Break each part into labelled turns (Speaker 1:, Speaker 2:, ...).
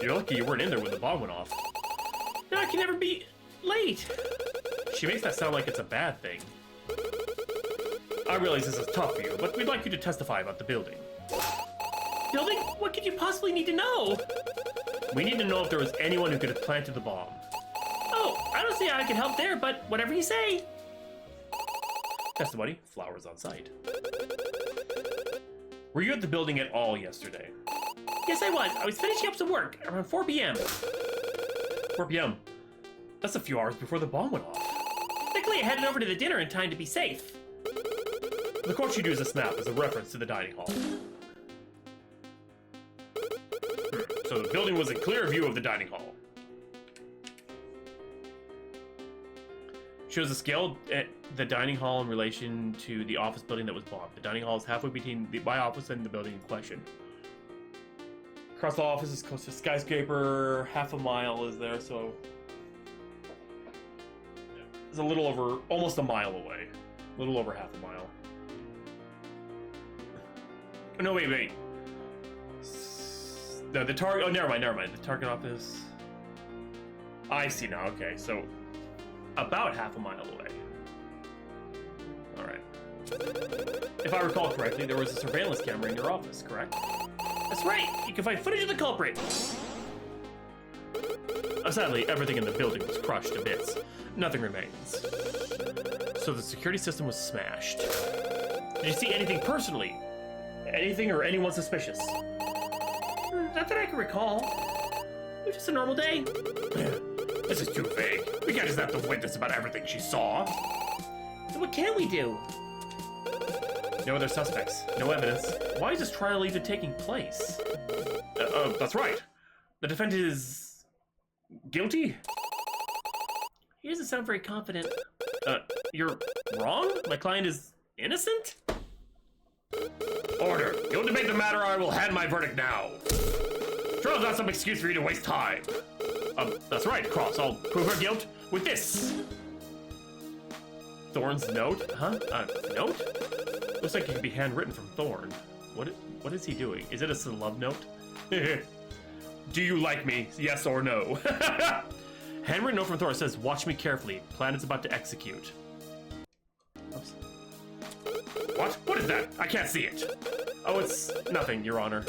Speaker 1: You're lucky you weren't in there when the bomb went off.
Speaker 2: Now I can never be late.
Speaker 1: She makes that sound like it's a bad thing. I realize this is tough for you, but we'd like you to testify about the building.
Speaker 2: Building? What could you possibly need to know?
Speaker 1: We need to know if there was anyone who could have planted the bomb.
Speaker 2: Oh, I don't see how I can help there, but whatever you say.
Speaker 1: Testimony, flowers on site. Were you at the building at all yesterday?
Speaker 2: Yes, I was. I was finishing up some work around 4 p.m.
Speaker 1: 4 p.m. That's a few hours before the bomb went off.
Speaker 2: Luckily, I headed over to the dinner in time to be safe.
Speaker 1: The quote you use this map is a reference to the dining hall. So the building was in clear view of the dining hall. Shows a scale at the dining hall in relation to the office building that was bombed. The dining hall is halfway between my office and the building in question. Across the office is close to a skyscraper. Half a mile is there, so it's a little over, almost a mile away. A little over half a mile. Oh, no, wait. The target, oh, never mind. The target office. I see now, okay, so about half a mile away. Alright. If I recall correctly, there was a surveillance camera in your office, correct?
Speaker 2: That's right. You can find footage of the culprit.
Speaker 1: Sadly, everything in the building was crushed to bits. Nothing remains. So the security system was smashed. Did you see anything personally? Anything or anyone suspicious?
Speaker 2: Not that I can recall. It was just a normal day.
Speaker 1: This is too vague. We can't just have to witness about everything she saw.
Speaker 2: So what can we do?
Speaker 1: No other suspects. No evidence. Why is this trial even taking place? That's right. The defendant is guilty?
Speaker 2: He doesn't sound very confident.
Speaker 1: You're wrong? My client is innocent? Order. You'll debate the matter, or I will hand my verdict now. Trial's not some excuse for you to waste time. That's right, Cross. I'll prove her guilt with this. Thorn's note? Huh? Note? Looks like it could be handwritten from Thorn. What is he doing? Is it a love note? Do you like me? Yes or no? Handwritten note from Thorn says, watch me carefully. Plan is about to execute. Oops. What? What is that? I can't see it. Oh, it's nothing, Your Honor.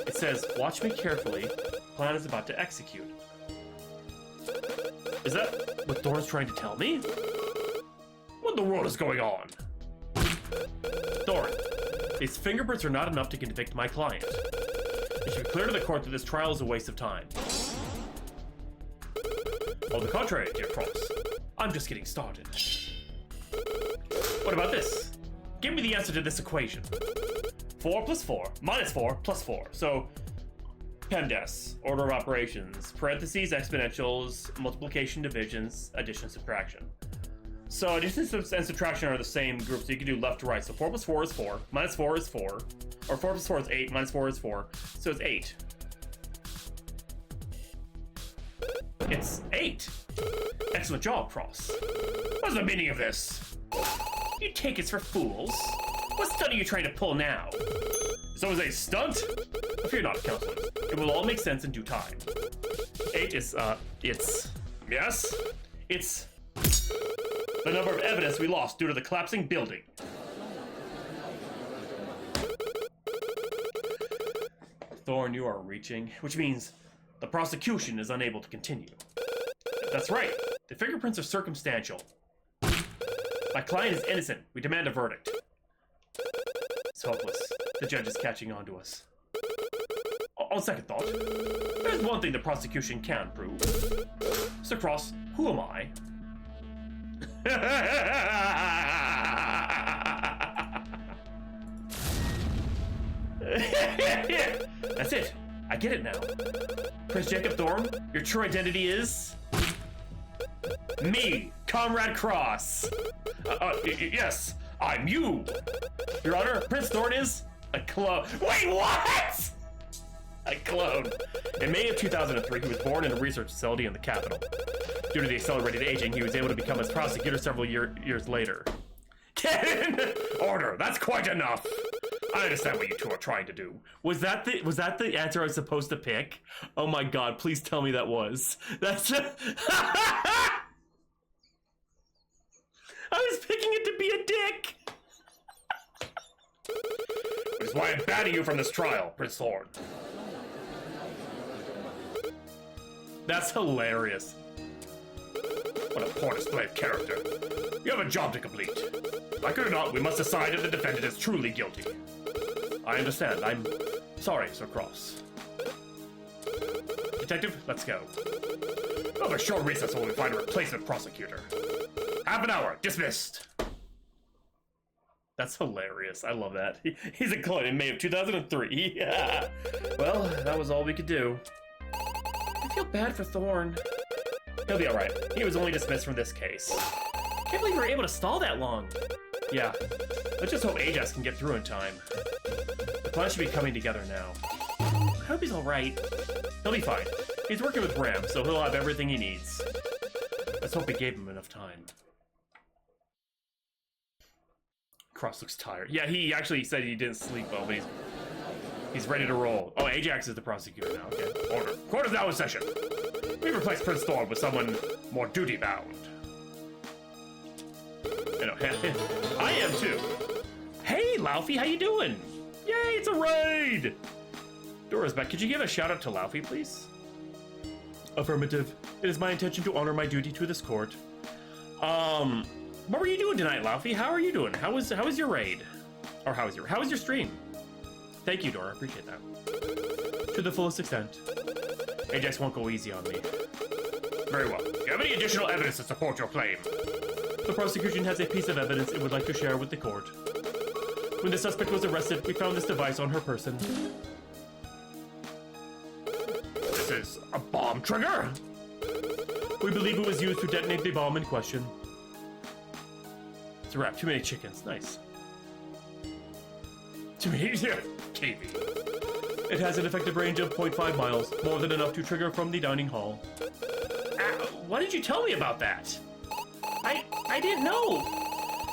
Speaker 1: It says, watch me carefully. Plan is about to execute. Is that what Thorn's trying to tell me? What in the world is going on? Thorn, these fingerprints are not enough to convict my client. It should be clear to the court that this trial is a waste of time. On the contrary, dear Cross, I'm just getting started. What about this? Give me the answer to this equation. 4 plus 4 minus 4 plus 4. So, PEMDAS, order of operations, parentheses, exponentials, multiplication, divisions, addition, subtraction. So addition and subtraction are the same group, so you can do left to right. So 4 plus 4 is 4, minus 4 is 4, or 4 plus 4 is 8, minus 4 is 4, so it's 8. It's 8. Excellent job, Cross. What's the meaning of this? You take it for fools. What stunt are you trying to pull now? So is a stunt? Fear not, counselors. It will all make sense in due time. 8 is, yes? It's the number of evidence we lost due to the collapsing building. Thorn, you are reaching, which means the prosecution is unable to continue. That's right. The fingerprints are circumstantial. My client is innocent. We demand a verdict. It's hopeless. The judge is catching on to us. On second thought, there's one thing the prosecution can prove. Mr. Cross, who am I? That's it. I get it now. Prince Jacob Thorn, your true identity is... me, Comrade Cross. Yes, I'm you. Your Honor, Prince Thorn is a clone. Wait, what? A clone. In May of 2003, he was born in a research facility in the capital. Due to the accelerated aging, he was able to become a prosecutor several years later. Get in! Order, that's quite enough. I understand what you two are trying to do. Was that the answer I was supposed to pick? Oh my god, please tell me that was. That's I was picking it to be a dick! Which is why I'm banning you from this trial, Prince Thorn. That's hilarious. What a poor display of character. You have a job to complete. Like it or not, we must decide if the defendant is truly guilty. I understand. I'm sorry, Sir Cross. Detective, let's go. We'll have a short recess while we find a replacement prosecutor. Half an hour. Dismissed. That's hilarious. I love that. He's a clone in May of 2003. Yeah. Well, that was all we could do. I feel bad for Thorn. He'll be alright. He was only dismissed from this case.
Speaker 2: Can't believe we were able to stall that long.
Speaker 1: Yeah. Let's just hope Ajax can get through in time. The plan should be coming together now.
Speaker 2: I hope he's alright.
Speaker 1: He'll be fine. He's working with Ram, so he'll have everything he needs. Let's hope we gave him enough time. Cross looks tired. Yeah, he actually said he didn't sleep well, but he's ready to roll. Oh, Ajax is the prosecutor now. Okay. Order. Court is now in session. We replace Prince Thorn with someone more duty-bound. You know, I am too.
Speaker 2: Hey, Laufey, how you doing?
Speaker 1: Yay, it's a raid! Dora's back. Could you give a shout out to Laufey, please? Affirmative. It is my intention to honor my duty to this court. What were you doing tonight, Laufey? How are you doing? How was your raid? Or how was your stream? Thank you, Dora. I appreciate that. To the fullest extent. Ajax won't go easy on me. Very well. Do you have any additional evidence to support your claim? The prosecution has a piece of evidence it would like to share with the court. When the suspect was arrested, we found this device on her person. This is a bomb trigger? We believe it was used to detonate the bomb in question. It's a wrap. Too many chickens. Nice. Too many TV. It has an effective range of 0.5 miles, more than enough to trigger from the dining hall.
Speaker 2: Why didn't you tell me about that? I didn't know.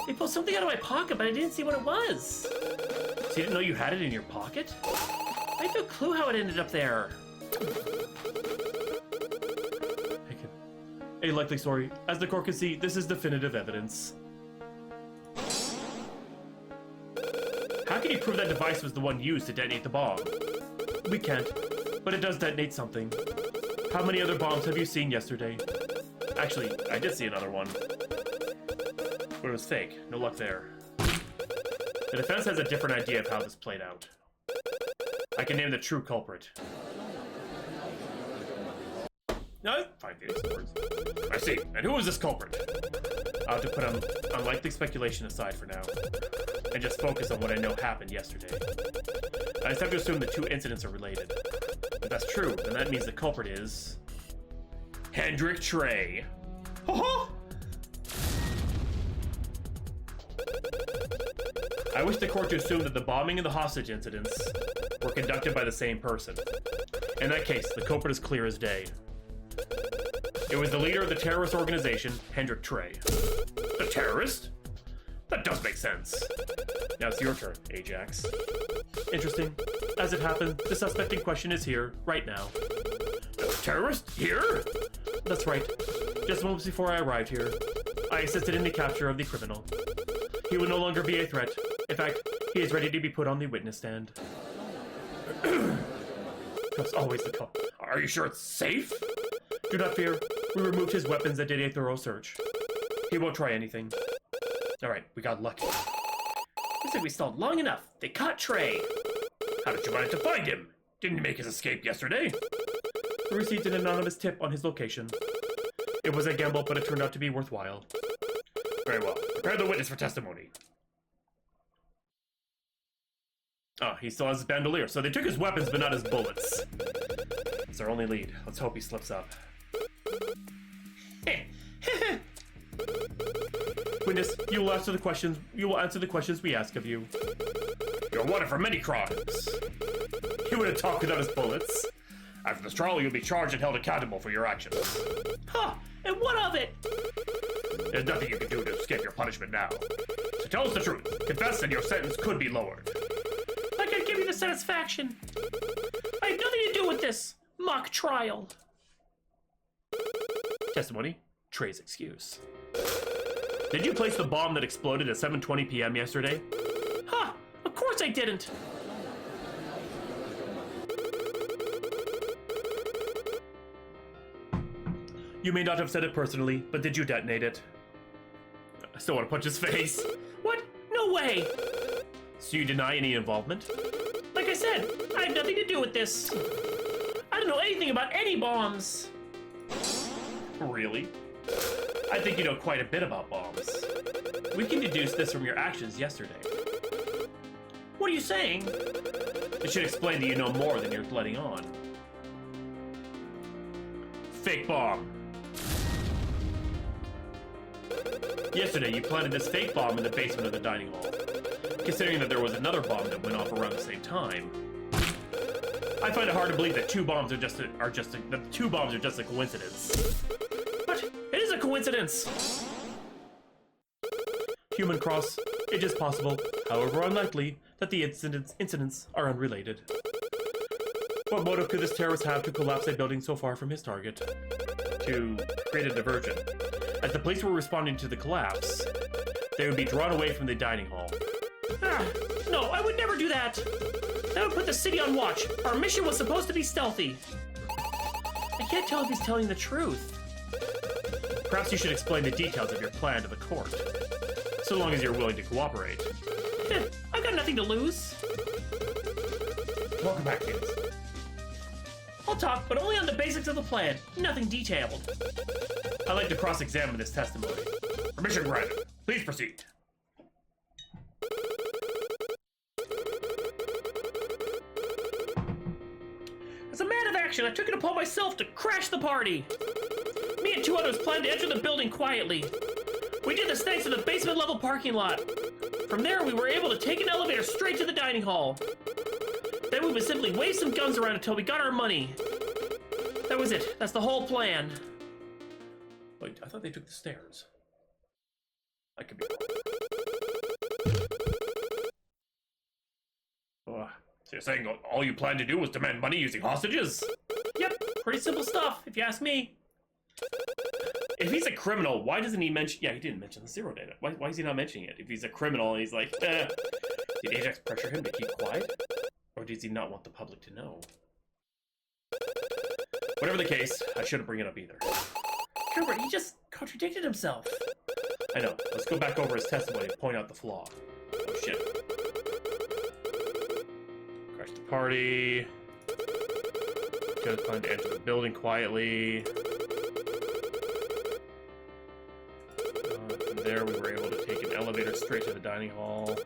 Speaker 2: They pulled something out of my pocket, but I didn't see what it was.
Speaker 1: So you didn't know you had it in your pocket?
Speaker 2: I have no clue how it ended up there.
Speaker 1: A likely story. As the court can see, this is definitive evidence. How can you prove that device was the one used to detonate the bomb? We can't, but it does detonate something. How many other bombs have you seen yesterday? Actually, I did see another one. But it was fake. No luck there. The defense has a different idea of how this played out. I can name the true culprit. No, fine, words. I see. And who is this culprit? I'll have to put unlikely speculation aside for now, and just focus on what I know happened yesterday. I just have to assume the two incidents are related. If that's true, then that means the culprit is... Hendrik Trey. I wish the court to assume that the bombing and the hostage incidents were conducted by the same person. In that case, the culprit is clear as day. It was the leader of the terrorist organization, Hendrik Trey. The terrorist? That does make sense. Now it's your turn, Ajax. Interesting. As it happened, the suspect in question is here, right now. The terrorist? Here? That's right. Just moments before I arrived here, I assisted in the capture of the criminal. He will no longer be a threat. In fact, he is ready to be put on the witness stand. That's always the call. Are you sure it's safe? Do not fear. We removed his weapons and did a thorough search. He won't try anything. Alright, we got lucky.
Speaker 2: Looks like we stalled long enough. They caught Trey.
Speaker 1: How did you manage to find him? Didn't he make his escape yesterday? We received an anonymous tip on his location. It was a gamble, but it turned out to be worthwhile. Very well. Prepare the witness for testimony. Oh, he still has his bandolier. So they took his weapons, but not his bullets. It's our only lead. Let's hope he slips up. Witness, you will answer the questions. You will answer the questions we ask of you. You're wanted for many crimes. He would have talked without his bullets. After this trial, you'll be charged and held accountable for your actions.
Speaker 2: Huh? And what of it?
Speaker 1: There's nothing you can do to escape your punishment now. So tell us the truth. Confess and your sentence could be lowered.
Speaker 2: satisfaction. I have nothing to do with this mock trial.
Speaker 1: Testimony, Trey's excuse. Did you place the bomb that exploded at 7:20 p.m. yesterday?
Speaker 2: Huh, of course I didn't.
Speaker 1: You may not have said it personally, but did you detonate it? I still want to punch his face.
Speaker 2: What? No way.
Speaker 1: So you deny any involvement?
Speaker 2: Like I said, I have nothing to do with this. I don't know anything about any bombs.
Speaker 1: Really? I think you know quite a bit about bombs. We can deduce this from your actions yesterday.
Speaker 2: What are you saying?
Speaker 1: It should explain that you know more than you're letting on. Fake bomb. Yesterday, you planted this fake bomb in the basement of the dining hall. Considering that there was another bomb that went off around the same time, I find it hard to believe that two bombs are just a coincidence.
Speaker 2: But it is a coincidence.
Speaker 1: Human cross, it is possible, however unlikely, that the incidents are unrelated. What motive could this terrorist have to collapse a building so far from his target? To create a diversion. As the police were responding to the collapse, they would be drawn away from the dining hall.
Speaker 2: No, I would never do that. That would put the city on watch. Our mission was supposed to be stealthy. I can't tell if he's telling the truth.
Speaker 1: Perhaps you should explain the details of your plan to the court. So long as you're willing to cooperate.
Speaker 2: I've got nothing to lose.
Speaker 1: Welcome back, kids.
Speaker 2: I'll talk, but only on the basics of the plan. Nothing detailed.
Speaker 1: I'd like to cross-examine this testimony. Permission granted. Please proceed.
Speaker 2: As a man of action, I took it upon myself to crash the party. Me and two others planned to enter the building quietly. We did this thanks to the basement level parking lot. From there, we were able to take an elevator straight to the dining hall. Then we would simply wave some guns around until we got our money. That was it. That's the whole plan.
Speaker 1: Wait, I thought they took the stairs. I could be wrong. So you're saying all you planned to do was demand money using hostages?
Speaker 2: Yep, pretty simple stuff, if you ask me.
Speaker 1: If he's a criminal, why doesn't he mention... Yeah, he didn't mention the zero data. Why is he not mentioning it? If he's a criminal and he's like, did Ajax pressure him to keep quiet? Or does he not want the public to know? Whatever the case, I shouldn't bring it up either.
Speaker 2: Herbert, he just contradicted himself.
Speaker 1: I know. Let's go back over his testimony and point out the flaw. Oh, shit. Crash the party. Just plan to enter the building quietly. From there, we were able to take an elevator straight to the dining hall.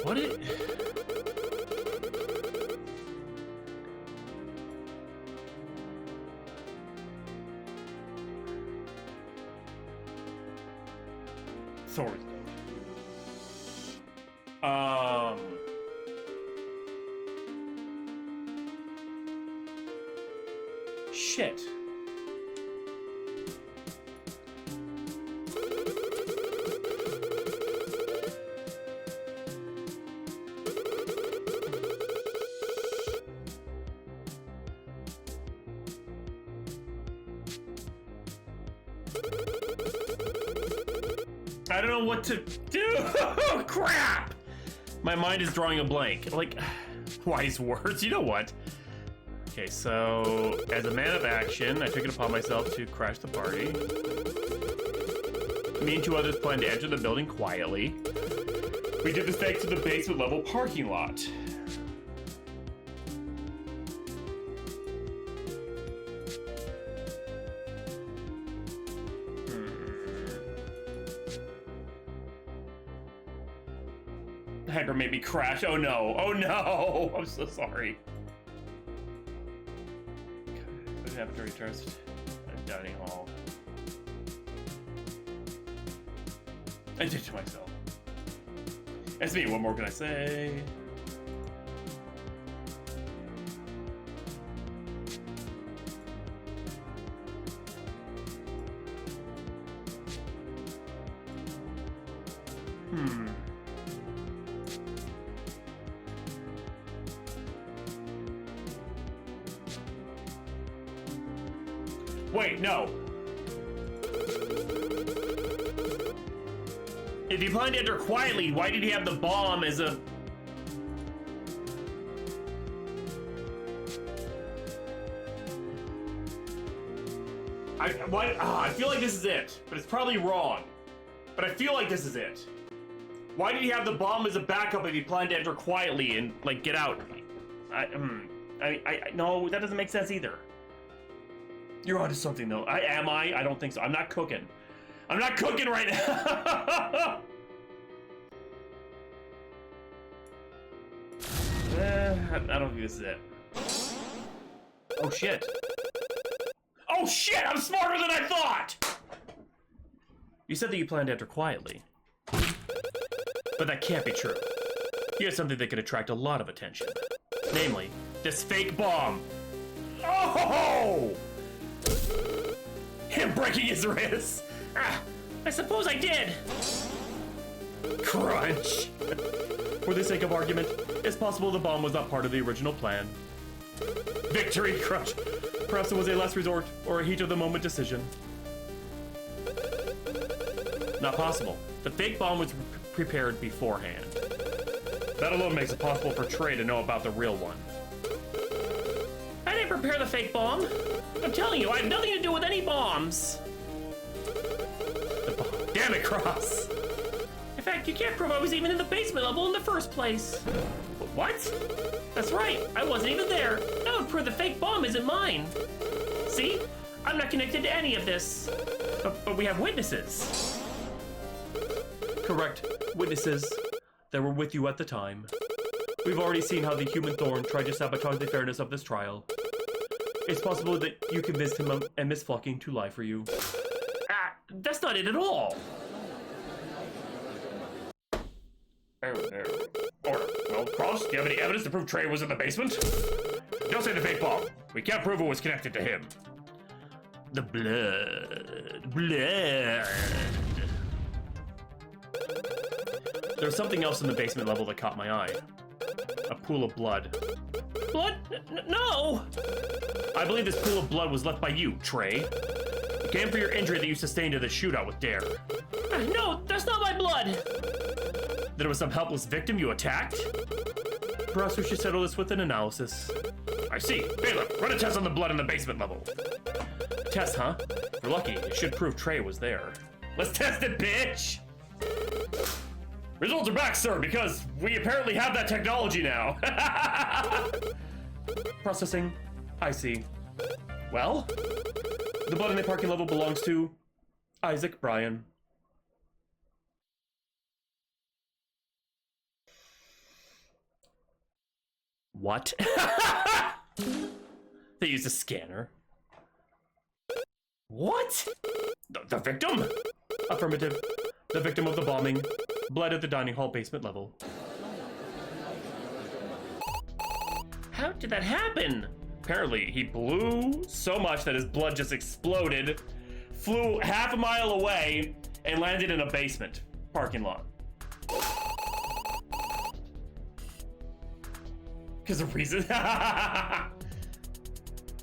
Speaker 1: What it... Thor's note. Shit. I don't know what to do. Oh, crap! My mind is drawing a blank. Like, wise words. You know what? Okay, so as a man of action, I took it upon myself to crash the party. Me and two others planned to enter the building quietly. We did this thanks to the basement level parking lot. Hyper made me crash. Oh no. Oh no. I'm so sorry. laboratory test and dining hall. I did it to myself. That's me. What more can I say? Wait, no. If he planned to enter quietly, why did he have the bomb as a... I feel like this is it, but it's probably wrong. But I feel like this is it. Why did he have the bomb as a backup if he planned to enter quietly and, like, get out? No, that doesn't make sense either. You're onto something, though. I don't think so. I'm not cooking. I'm not cooking right now. I don't think this is it. Oh, shit. Oh, shit! I'm smarter than I thought! You said that you planned to enter quietly. But that can't be true. You had something that could attract a lot of attention. Namely, this fake bomb. Oh! Him breaking his wrist.
Speaker 2: I suppose I did.
Speaker 1: Crunch. For the sake of argument, it's possible the bomb was not part of the original plan. Victory crunch. Perhaps it was a last resort or a heat of the moment decision. Not possible. The fake bomb was prepared beforehand. That alone makes it possible for Trey to know about the real one.
Speaker 2: I didn't prepare the fake bomb. I'm telling you, I have nothing to do with any bombs.
Speaker 1: The bomb. Damn it, Cross!
Speaker 2: In fact, you can't prove I was even in the basement level in the first place.
Speaker 1: What?
Speaker 2: That's right, I wasn't even there. That would prove the fake bomb isn't mine. See? I'm not connected to any of this.
Speaker 1: But we have witnesses. Correct. Witnesses that were with you at the time. We've already seen how the human thorn tried to sabotage the fairness of this trial. It's possible that you convinced him and Miss Flocking to lie for you.
Speaker 2: That's not it at all.
Speaker 1: Well, Cross, do you have any evidence to prove Trey was in the basement? Don't say the fake bomb. We can't prove it was connected to him. The blood. There's something else in the basement level that caught my eye. A pool of blood.
Speaker 2: Blood? No!
Speaker 1: I believe this pool of blood was left by you, Trey. It came for your injury that you sustained in the shootout with Dare.
Speaker 2: No, that's not my blood!
Speaker 1: That it was some helpless victim you attacked? Perhaps we should settle this with an analysis. I see. Bailiff, run a test on the blood in the basement level. Test, huh? If we're lucky, it should prove Trey was there. Let's test it, bitch! Results are back, sir, because we apparently have that technology now. Processing. I see. Well, the blood in the parking level belongs to Isaac Bryan. What? They used a scanner. What? The victim? Affirmative. The victim of the bombing. Blood at the dining hall basement level.
Speaker 2: How did that happen?
Speaker 1: Apparently, he blew so much that his blood just exploded, flew half a mile away, and landed in a basement parking lot. Because of reason.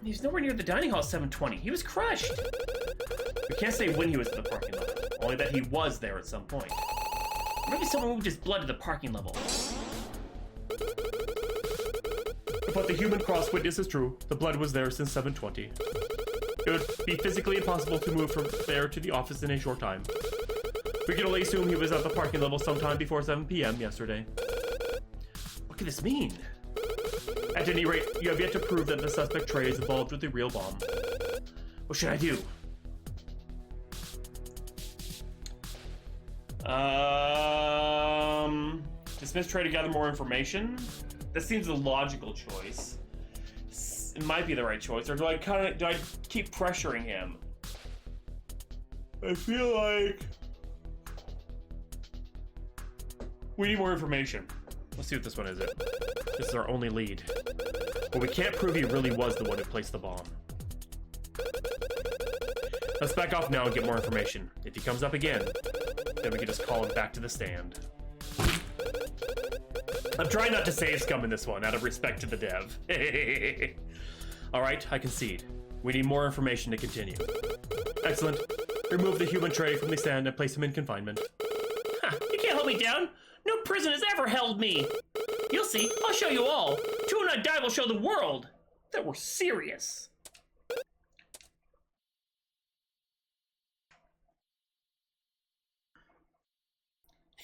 Speaker 2: He was nowhere near the dining hall at 7:20. He was crushed.
Speaker 1: We can't say when he was in the parking lot, only that he was there at some point.
Speaker 2: Maybe someone moved his blood to the parking level.
Speaker 1: But the human cross witness is true. The blood was there since 7:20. It would be physically impossible to move from there to the office in a short time. We can only assume he was at the parking level sometime before 7 p.m. yesterday. What could this mean? At any rate, you have yet to prove that the suspect Trey is involved with the real bomb. What should I do? Dismiss Trey to gather more information? That seems a logical choice. it might be the right choice, or do I keep pressuring him? I feel like we need more information. Let's see what this one is. This is our only lead. But we can't prove he really was the one who placed the bomb. Let's back off now and get more information. If he comes up again, then we can just call him back to the stand. I'm trying not to save scum in this one, out of respect to the dev. Alright, I concede. We need more information to continue. Excellent. Remove the human tray from the stand and place him in confinement.
Speaker 2: Ha, you can't hold me down. No prison has ever held me. You'll see. I'll show you all. Two and I die will show the world that we're serious.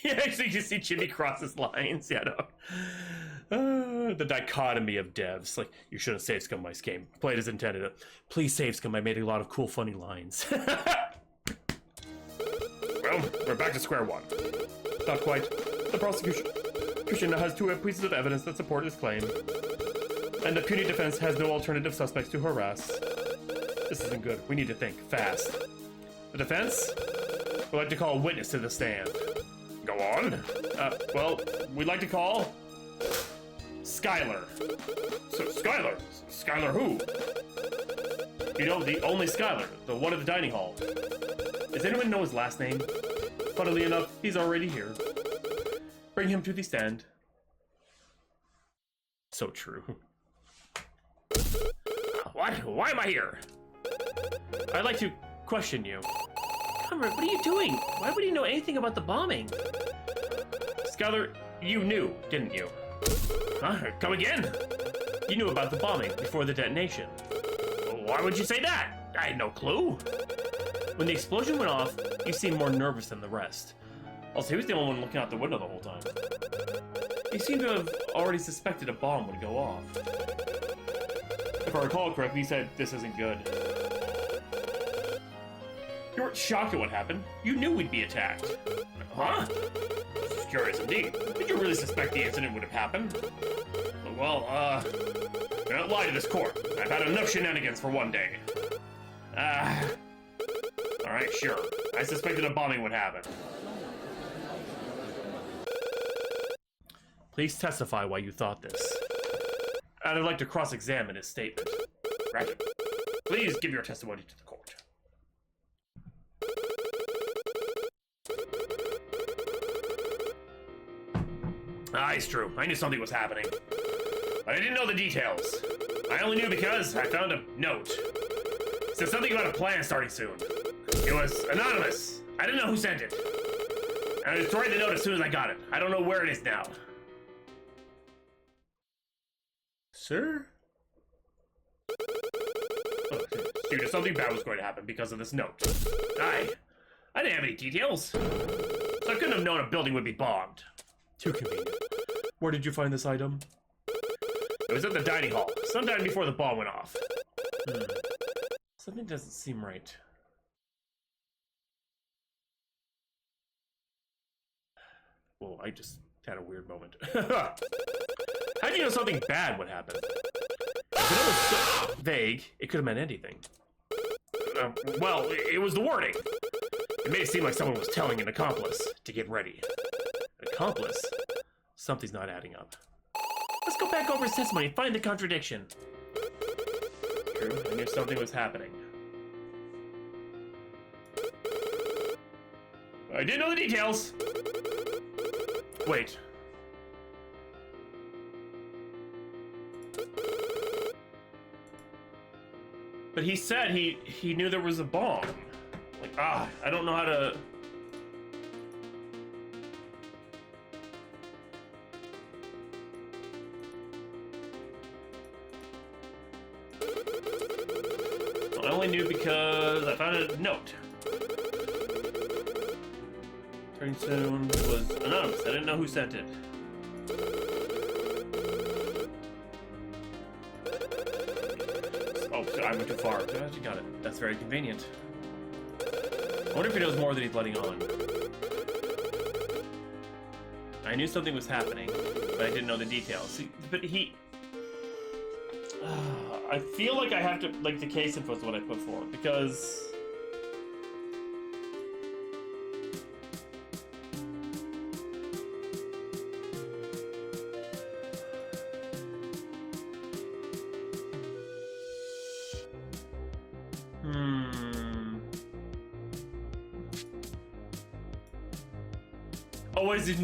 Speaker 1: Yeah, actually, you see Jimmy crosses lines. Yeah, no. The dichotomy of devs. Like, you shouldn't save scum my game. Play it as intended. Please save scum. I made a lot of cool, funny lines. Well, we're back to square one. Not quite. The prosecution now has two pieces of evidence that support his claim. And the puny defense has no alternative suspects to harass. This isn't good. We need to think fast. The defense would like to call a witness to the stand. Go on. Well, we'd like to call Skylar. So, Skylar? Skylar who? You know, the only Skylar, the one at the dining hall. Does anyone know his last name? Funnily enough, he's already here. Bring him to the stand. So true.
Speaker 2: What? Why am I here?
Speaker 1: I'd like to question you.
Speaker 2: Comrade, what are you doing? Why would he know anything about the bombing?
Speaker 1: Skylar, you knew, didn't you?
Speaker 2: Huh? Come again?
Speaker 1: You knew about the bombing before the detonation.
Speaker 2: Why would you say that? I had no clue.
Speaker 1: When the explosion went off, you seemed more nervous than the rest. Also, he was the only one looking out the window the whole time. He seemed to have already suspected a bomb would go off. If I recall correctly, he said, "This isn't good." You weren't shocked at what happened. You knew we'd be attacked.
Speaker 2: Huh?
Speaker 1: Curious indeed. Did you really suspect the incident would have happened?
Speaker 2: Well,
Speaker 1: do not lie to this court. I've had enough shenanigans for one day. Alright, sure. I suspected a bombing would happen. Please testify why you thought this. And I'd like to cross-examine his statement. Right? Please give your testimony to the court. It's true. I knew something was happening. But I didn't know the details. I only knew because I found a note. It said something about a plan starting soon. It was anonymous. I didn't know who sent it. I destroyed the note as soon as I got it. I don't know where it is now. Sir? Oh, dude, something bad was going to happen because of this note. I didn't have any details. So I couldn't have known a building would be bombed. Too convenient. Where did you find this item? It was at the dining hall, sometime before the bomb went off. Something doesn't seem right. Whoa, I just had a weird moment. How'd you know something bad would happen? If it was so vague, it could have meant anything. Well, it was the wording. It made it seem like someone was telling an accomplice to get ready. An accomplice? Something's not adding up.
Speaker 2: Let's go back over his testimony and find the contradiction.
Speaker 1: True, I knew something was happening. I didn't know the details. Wait. But he said he knew there was a bomb. Like, I don't know how to... I only knew because I found a note. Turning soon was anonymous. I didn't know who sent it. Oh, I went too far. You got it. That's very convenient. I wonder if he knows more than he's letting on. I knew something was happening, but I didn't know the details. See, but he... I feel like I have to, like, the case info is what I put forward, because...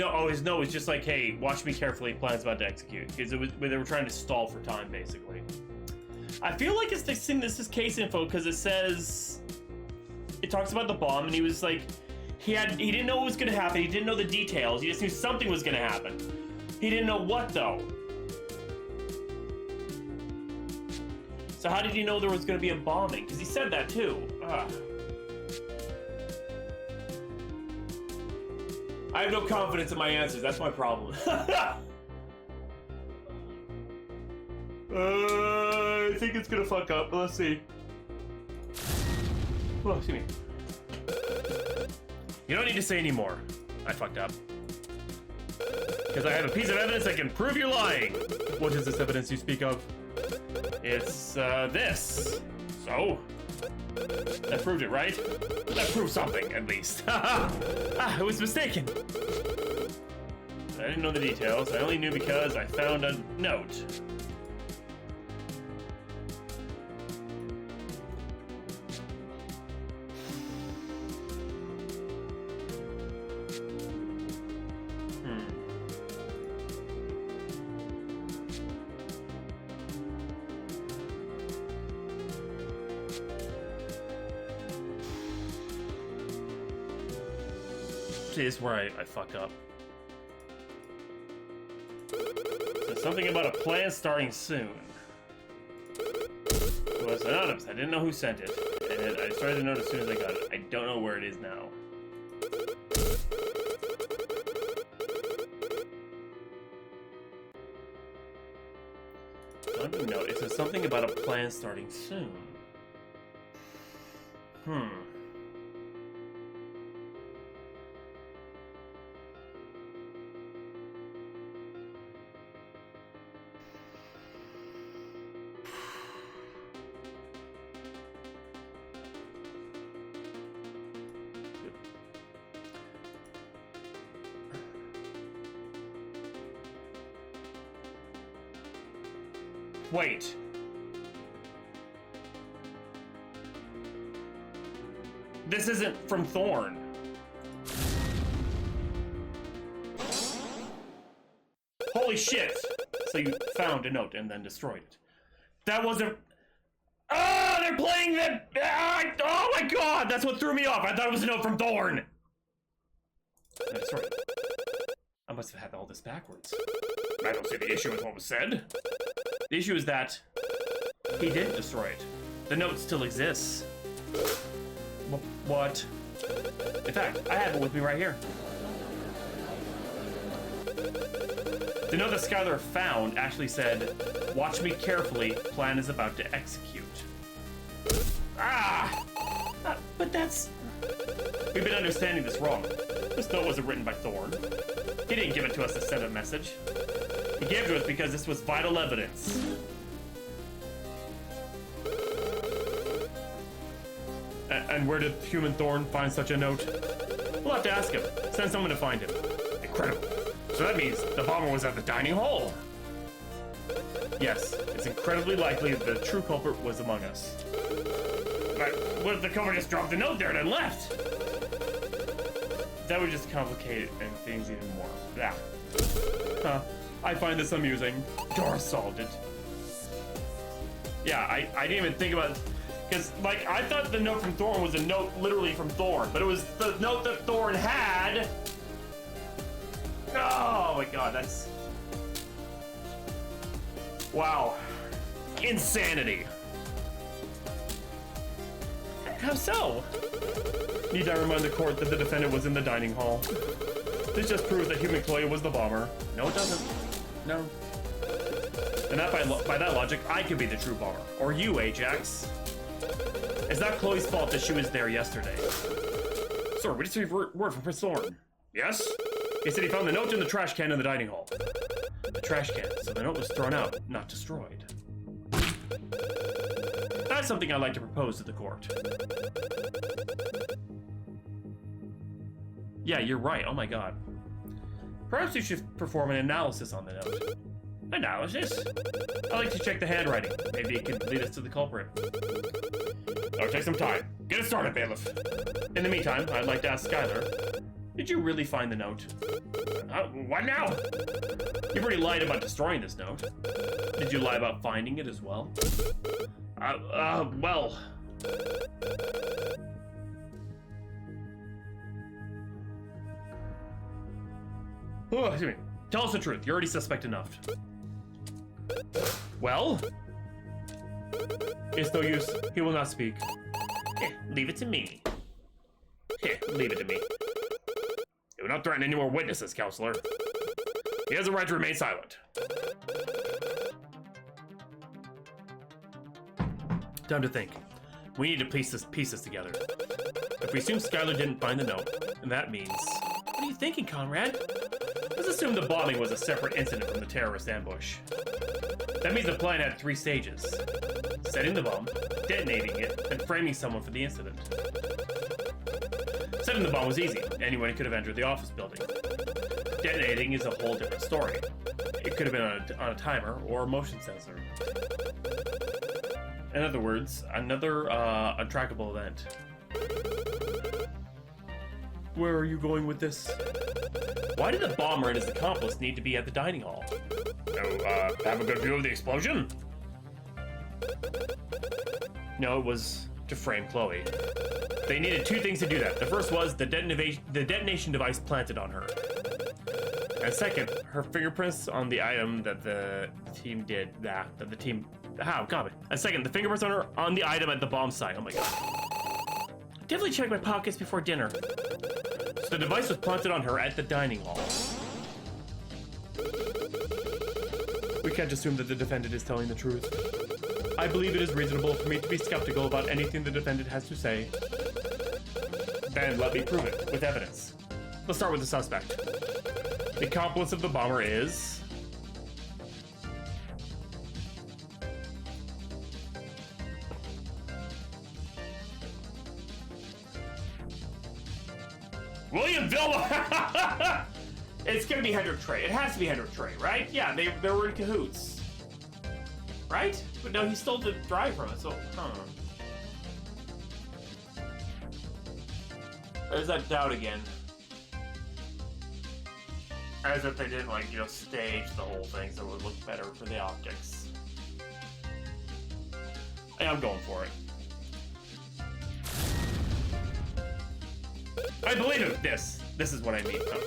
Speaker 1: Oh, his no is just like, hey, watch me carefully, plan's about to execute. Because they were trying to stall for time, basically. I feel like it's this is case info, because it says... It talks about the bomb, and he was like... He didn't know what was going to happen, he didn't know the details, he just knew something was going to happen. He didn't know what, though. So how did he know there was going to be a bombing? Because he said that, too. Ugh. I have no confidence in my answers. That's my problem. I think it's gonna fuck up, but let's see. Oh, excuse me. You don't need to say anymore. I fucked up. Because I have a piece of evidence that can prove you're lying. What is this evidence you speak of? It's, this. So? That proved it, right? That proved something, at least. I was mistaken. I didn't know the details. I only knew because I found a note. Is where I fuck up. So something about a plan starting soon. It was anonymous. I didn't know who sent it, and I started to note as soon as I got it. I don't know where it is now. I don't know. It says something about a plan starting soon. Wait. This isn't from Thorn. Holy shit! So you found a note and then destroyed it. That wasn't... Oh, they're playing the... Oh my god! That's what threw me off. I thought it was a note from Thorn. I destroyed it. I must have had all this backwards. I don't see the issue with what was said. The issue is that he didn't destroy it. The note still exists. What? In fact, I have it with me right here. The note that Skylar found actually said, "Watch me carefully, plan is about to execute." But that's... We've been understanding this wrong. This note wasn't written by Thorn. He didn't give it to us to send a message. He gave it to us because this was vital evidence. And where did Human Thorn find such a note? We'll have to ask him. Send someone to find him. Incredible. So that means the bomber was at the dining hall. Yes, it's incredibly likely that the true culprit was among us. But what if the culprit just dropped the note there and then left? That would just complicate things even more. Yeah. Huh. I find this amusing. Doris solved it. Yeah, I didn't even think about it. Because, like, I thought the note from Thorn was a note literally from Thorn, but it was the note that Thorn had. Oh my god, that's... Wow. Insanity. How so? Need I remind the court that the defendant was in the dining hall? This just proves that Human Chloe was the bomber. No, it doesn't. No. And that by that logic, I could be the true bomber. Or you, Ajax. It's not Chloe's fault that she was there yesterday. Sir, we just received word from Prince Thorn. Yes? He said he found the note in the trash can in the dining hall. The trash can, so the note was thrown out, not destroyed. got something I'd like to propose to the court. Yeah, you're right. Oh my god. Perhaps you should perform an analysis on the note. Analysis? I'd like to check the handwriting. Maybe it could lead us to the culprit. It'll take some time. Get it started, bailiff. In the meantime, I'd like to ask Skylar, did you really find the note? What now? You've already lied about destroying this note. Did you lie about finding it as well? Well... Oh, excuse me. Tell us the truth. You're already suspect enough. Well? It's no use. He will not speak. Leave it to me. Leave it to me. You will not threaten any more witnesses, counselor. He has a right to remain silent. Time to think. We need to piece this together. If we assume Skylar didn't find the note, and that means... What are you thinking, Conrad? Let's assume the bombing was a separate incident from the terrorist ambush. That means the plan had 3 stages. Setting the bomb, detonating it, and framing someone for the incident. Setting the bomb was easy. Anyone could have entered the office building. Detonating is a whole different story. It could have been on a timer or a motion sensor. In other words, another untrackable event. Where are you going with this? Why did the bomber and his accomplice need to be at the dining hall? Have a good view of the explosion? No, it was to frame Chloe. They needed 2 things to do that. The first was the detonation device planted on her. And second, her fingerprints on the item that the team did that. And second, the fingerprints on the item at the bomb site. Oh my god. Definitely check my pockets before dinner. So the device was planted on her at the dining hall. We can't assume that the defendant is telling the truth. I believe it is reasonable for me to be skeptical about anything the defendant has to say. Then let me prove it with evidence. Let's start with the suspect. The accomplice of the bomber is... William Vilma! It's gonna be Hendrik Trey. It has to be Hendrik Trey, right? Yeah, they were in cahoots. Right? But no, he stole the drive from it, so... There's that doubt again. As if they didn't, like, stage the whole thing so it would look better for the optics. Yeah, I'm going for it. I believe him! This is what I mean. Oh.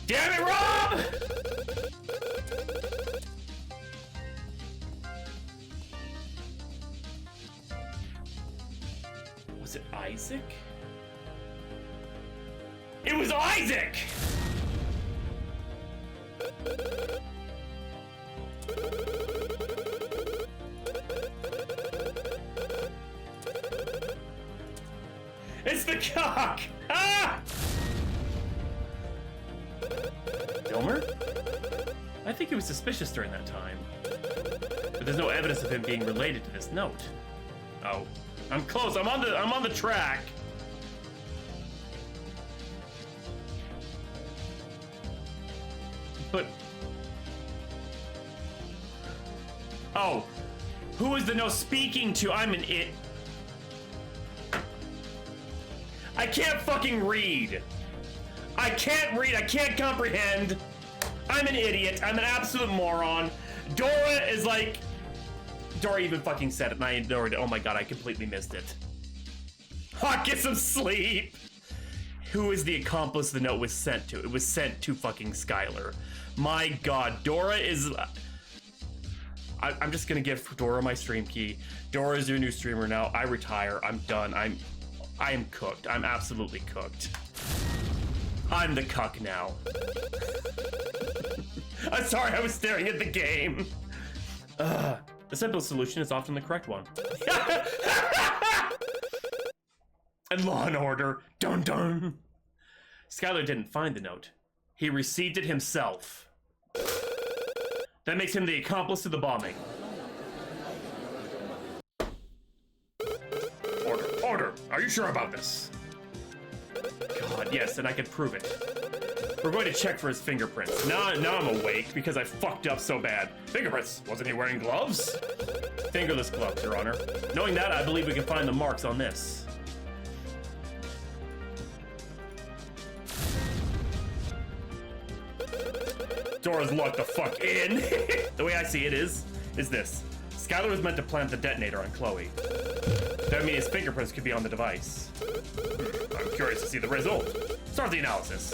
Speaker 1: Damn it, Rob! Was it Isaac? It was Isaac! It's the cock! Ah! Dilmer? I think he was suspicious during that time. But there's no evidence of him being related to this note. Oh. I'm close. I'm on the track. But oh, who is the no speaking to? I'm an it. I can't fucking read. I can't read. I can't comprehend. I'm an idiot. I'm an absolute moron. Dora is like... Dora even fucking said it and I ignored it. Oh my god, I completely missed it. Oh, get some sleep. Who is the accomplice the note was sent to? It was sent to fucking Skylar. My god, Dora is... I'm just gonna give Dora my stream key. Dora is your new streamer now. I retire. I'm done. I am cooked. I'm absolutely cooked. I'm the cuck now. I'm sorry, I was staring at the game. The simple solution is often the correct one. And Law and Order. Dun dun. Skylar didn't find the note. He received it himself. That makes him the accomplice to the bombing. Are you sure about this? God, yes, and I can prove it. We're going to check for his fingerprints. Now I'm awake because I fucked up so bad. Fingerprints? Wasn't he wearing gloves? Fingerless gloves, Your Honor. Knowing that, I believe we can find the marks on this. Dora's locked the fuck in. The way I see it is this. Skylar was meant to plant the detonator on Chloe. That means his fingerprints could be on the device. I'm curious to see the result. Start the analysis.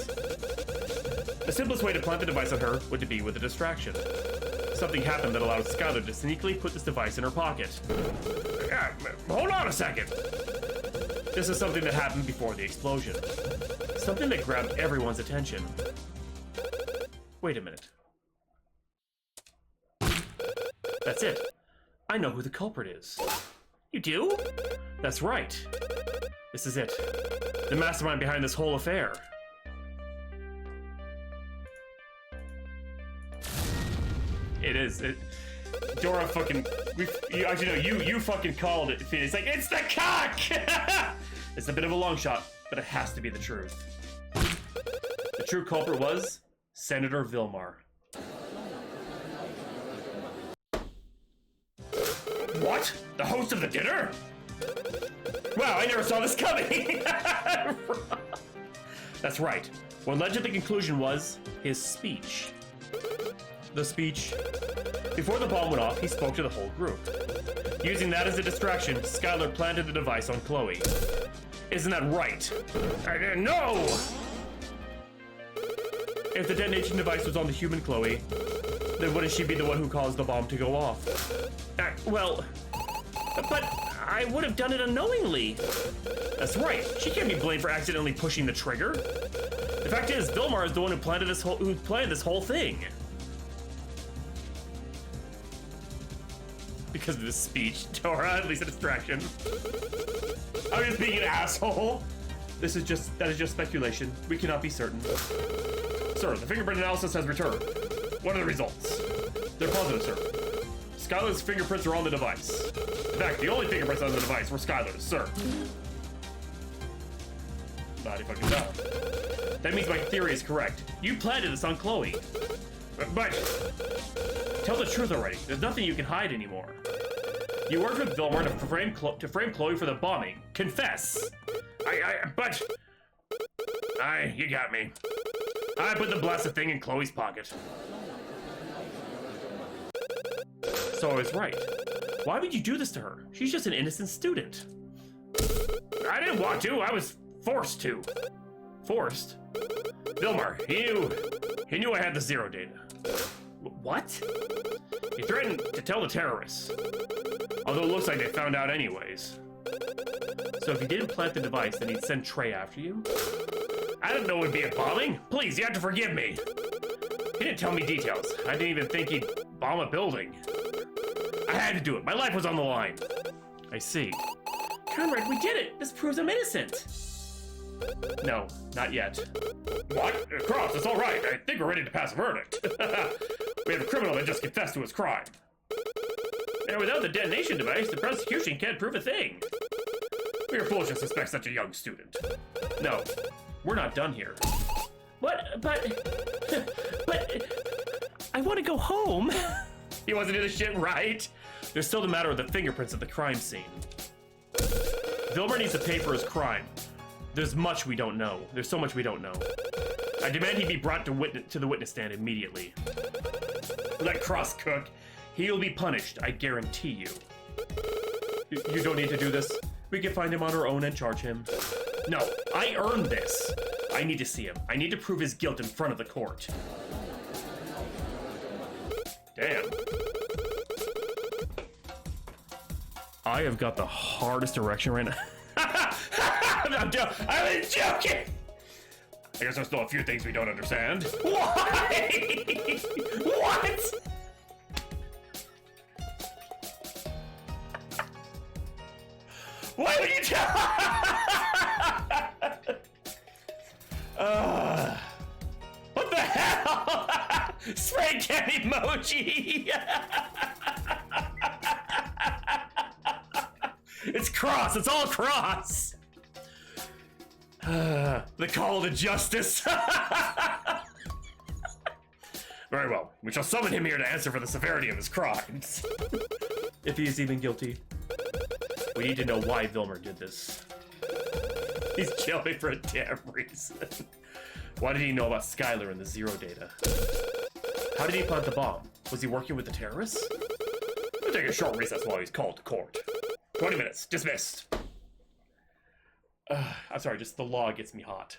Speaker 1: The simplest way to plant the device on her would be with a distraction. Something happened that allowed Skylar to sneakily put this device in her pocket. Yeah, hold on a second. This is something that happened before the explosion. Something that grabbed everyone's attention. Wait a minute. That's it. I know who the culprit is.
Speaker 2: You do?
Speaker 1: That's right. This is it. The mastermind behind this whole affair. It is. Dora fucking... actually, no, you fucking called it. It's like, it's the cock! It's a bit of a long shot, but it has to be the truth. The true culprit was Senator Vilmar. What? The host of the dinner? Wow, I never saw this coming! That's right. What led to the conclusion was his speech. The speech. Before the bomb went off, he spoke to the whole group. Using that as a distraction, Skylar planted the device on Chloe. Isn't that right? No! If the detonation device was on the human Chloe, then wouldn't she be the one who caused the bomb to go off?
Speaker 2: Well, but I would have done it unknowingly.
Speaker 1: That's right. She can't be blamed for accidentally pushing the trigger. The fact is, Vilmar is the one who planned this whole thing. Because of this speech, Dora, at least a distraction. I'm just being an asshole. That is just speculation. We cannot be certain. Sir, the fingerprint analysis has returned. What are the results? They're positive, sir. Skylar's fingerprints are on the device. In fact, the only fingerprints on the device were Skylar's, sir. Not if I can tell. That means my theory is correct. You planted this on Chloe. But tell the truth already. There's nothing you can hide anymore. You worked with Vilmar to frame Chloe for the bombing. Confess. You got me. I put the blasted thing in Chloe's pocket. So I was right. Why would you do this to her? She's just an innocent student. I didn't want to. I was forced to. Forced? Vilmar, he knew I had the zero data. What? He threatened to tell the terrorists. Although it looks like they found out anyways. So if you didn't plant the device, then he'd send Trey after you? I didn't know it would be a bombing. Please, you have to forgive me. He didn't tell me details. I didn't even think he'd bomb a building. I had to do it. My life was on the line. I see.
Speaker 2: Conrad, we did it. This proves I'm innocent.
Speaker 1: No, not yet. What? Cross, it's all right. I think we're ready to pass a verdict. We have a criminal that just confessed to his crime.
Speaker 2: And without the detonation device, the prosecution can't prove a thing.
Speaker 1: We are foolish to suspect such a young student. No, we're not done here.
Speaker 2: What? But I want to go home.
Speaker 1: He wasn't in the shit, right? There's still the matter of the fingerprints at the crime scene. Vilmar needs to pay for his crime. There's much we don't know. There's so much we don't know. I demand he be brought to the witness stand immediately. Let Cross cook. He'll be punished, I guarantee you. You don't need to do this. We can find him on our own and charge him. No, I earned this. I need to see him. I need to prove his guilt in front of the court. Damn. I have got the hardest erection right now. I'm joking! I guess there's still a few things we don't understand. Why? What? Why would you tell? What the hell? Spray can emoji. It's Cross. It's all Cross. The call to justice! Very well. We shall summon him here to answer for the severity of his crimes. If he is even guilty. We need to know why Vilmer did this. He's killing for a damn reason. Why did he know about Skylar and the Zero data? How did he plant the bomb? Was he working with the terrorists? We'll take a short recess while he's called to court. 20 minutes. Dismissed. I'm sorry, just the law gets me hot.